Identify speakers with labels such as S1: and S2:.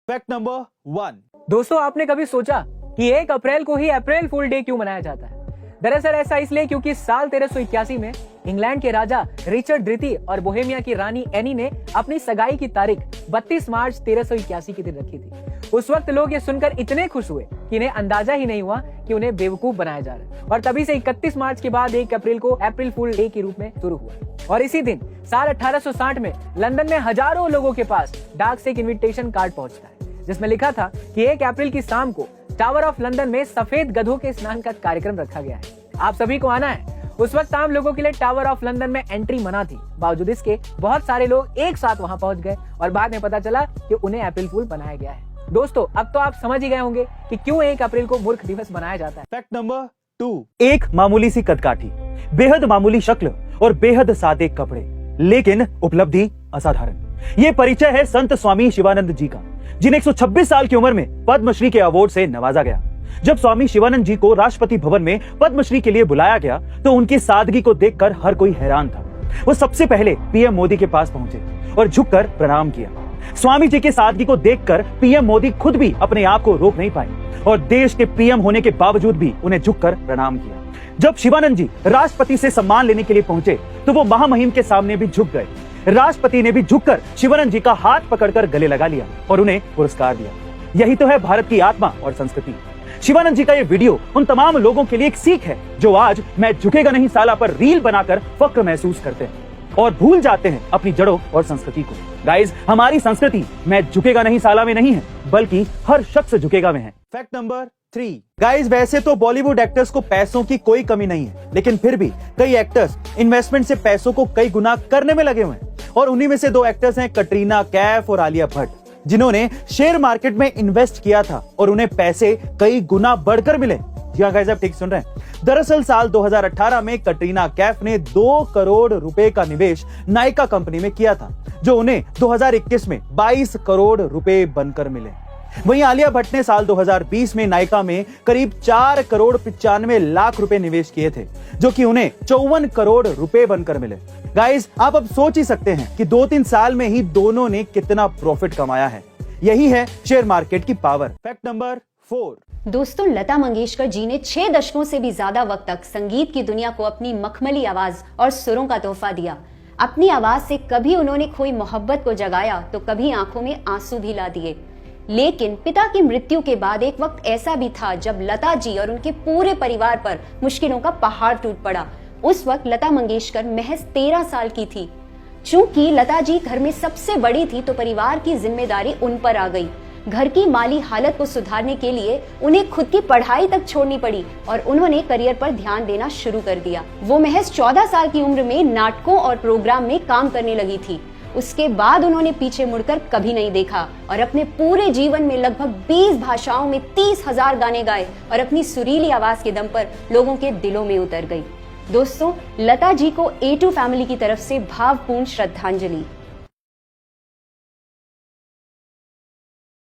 S1: Fact number 1।
S2: दोस्तों, आपने कभी सोचा कि 1 अप्रैल को ही अप्रैल फूल डे क्यों मनाया जाता है? दरअसल ऐसा इसलिए क्योंकि साल 1381 में इंग्लैंड के राजा रिचर्ड द्वितीय और बोहेमिया की रानी एनी ने अपनी सगाई की तारीख 32 मार्च 1381 के दिन रखी थी। उस वक्त लोग ये सुनकर इतने खुश हुए कि इन्हें अंदाजा ही नहीं हुआ कि उन्हें बेवकूफ बनाया जा रहा है, और तभी से 31 मार्च के बाद 1 अप्रैल को अप्रैल फूल डे के रूप में शुरू हुआ। और इसी दिन साल 1860 में लंदन में हजारों लोगों के पास डाक से एक इन्विटेशन कार्ड पहुंचता है, जिसमें लिखा था कि 1 अप्रैल की शाम को टावर ऑफ लंदन में सफेद गधों के स्नान का कार्यक्रम रखा गया है, आप सभी को आना है। उस वक्त आम लोगों के लिए टावर ऑफ लंदन में एंट्री मना थी। बावजूद इसके बहुत सारे लोग एक साथ वहां पहुंच गए और बाद में पता चला कि उन्हें अप्रैल फूल बनाया गया है। दोस्तों, अब तो आप समझ ही गए होंगे कि क्यों 1 अप्रैल को मूर्ख दिवस मनाया जाता है।
S1: Fact number 2।
S3: एक मामूली सी कदकाठी, बेहद मामूली शक्ल और बेहद सादे कपड़े, लेकिन उपलब्धि असाधारण। ये परिचय है संत स्वामी शिवानंद जी का, जिन्हें 126 साल की उम्र में पद्मश्री के अवार्ड से नवाजा गया। जब स्वामी शिवानंद जी को राष्ट्रपति भवन में पद्मश्री के लिए बुलाया गया तो उनकी सादगी को देखकर हर कोई हैरान था। वो सबसे पहले पीएम मोदी के पास पहुंचे और झुककर प्रणाम किया। स्वामी जी की सादगी को देखकर पीएम मोदी खुद भी अपने आप को रोक नहीं पाए और देश के पीएम होने के बावजूद भी उन्हें झुककर प्रणाम किया। जब शिवानंद जी राष्ट्रपति से सम्मान लेने के लिए पहुंचे तो वो महामहिम के सामने भी झुक गए। राष्ट्रपति ने भी झुककर शिवानंद जी का हाथ पकड़कर गले लगा लिया और उन्हें पुरस्कार दिया। यही तो है भारत की आत्मा और संस्कृति। शिवानंद जी का ये वीडियो उन तमाम लोगों के लिए एक सीख है जो आज मैं झुकेगा नहीं साला पर रील बनाकर फक्र महसूस करते हैं और भूल जाते हैं अपनी जड़ों और संस्कृति को। गाइस, हमारी संस्कृति मैं झुकेगा नहीं साला में नहीं है, बल्कि हर शख्स झुकेगा में है।
S1: Fact number 3। गाइस, वैसे तो बॉलीवुड एक्टर्स को पैसों की कोई कमी नहीं है, लेकिन फिर भी कई एक्टर्स इन्वेस्टमेंट से पैसों को कई गुना करने में लगे हुए हैं, और उन्हीं में से 2 एक्टर्स हैं कटरीना कैफ और आलिया भट्ट, जिन्होंने शेयर मार्केट में इन्वेस्ट किया था और उन्हें पैसे कई गुना बढ़कर मिले। जी हाँ गाइस, आप ठीक सुन रहे हैं। दरअसल साल 2018 में कटरीना कैफ ने 2 करोड़ रुपए का निवेश नायका कंपनी में किया था, जो उन्हें 2021 में 22 करोड़ रुपए बनकर मिले। वहीं आलिया भट्ट ने साल 2020 में नायका में करीब 4 करोड़ 95 लाख रुपए निवेश किए थे, जो कि उन्हें 54 करोड़ रुपए बनकर मिले। गाइस, आप अब सोच ही सकते हैं कि 2-3 साल में ही दोनों ने कितना प्रॉफिट कमाया है। यही है शेयर मार्केट की पावर। Fact number 4।
S4: दोस्तों, लता मंगेशकर जी ने 6 दशकों से भी ज्यादा वक्त तक संगीत की दुनिया को अपनी मखमली आवाज और सुरों का तोहफा दिया। अपनी आवाज से कभी उन्होंने खोई मोहब्बत को जगाया तो कभी आंखों में आंसू भी ला दिए। लेकिन पिता की मृत्यु के बाद एक वक्त ऐसा भी था जब लता जी और उनके पूरे परिवार पर मुश्किलों का पहाड़ टूट पड़ा। उस वक्त लता मंगेशकर महज 13 साल की थी। चूंकि लता जी घर में सबसे बड़ी थी तो परिवार की जिम्मेदारी उन पर आ गई। घर की माली हालत को सुधारने के लिए उन्हें खुद की पढ़ाई तक छोड़नी पड़ी और उन्होंने करियर पर ध्यान देना शुरू कर दिया। वो महज 14 साल की उम्र में नाटकों और प्रोग्राम में काम करने लगी थी। उसके बाद उन्होंने पीछे मुड़कर कभी नहीं देखा और अपने पूरे जीवन में लगभग 20 भाषाओं में 30,000 गाने गाए और अपनी सुरीली आवाज के दम पर लोगों के दिलों में उतर गई। दोस्तों, लता जी को A2 फैमिली की तरफ से भावपूर्ण श्रद्धांजलि।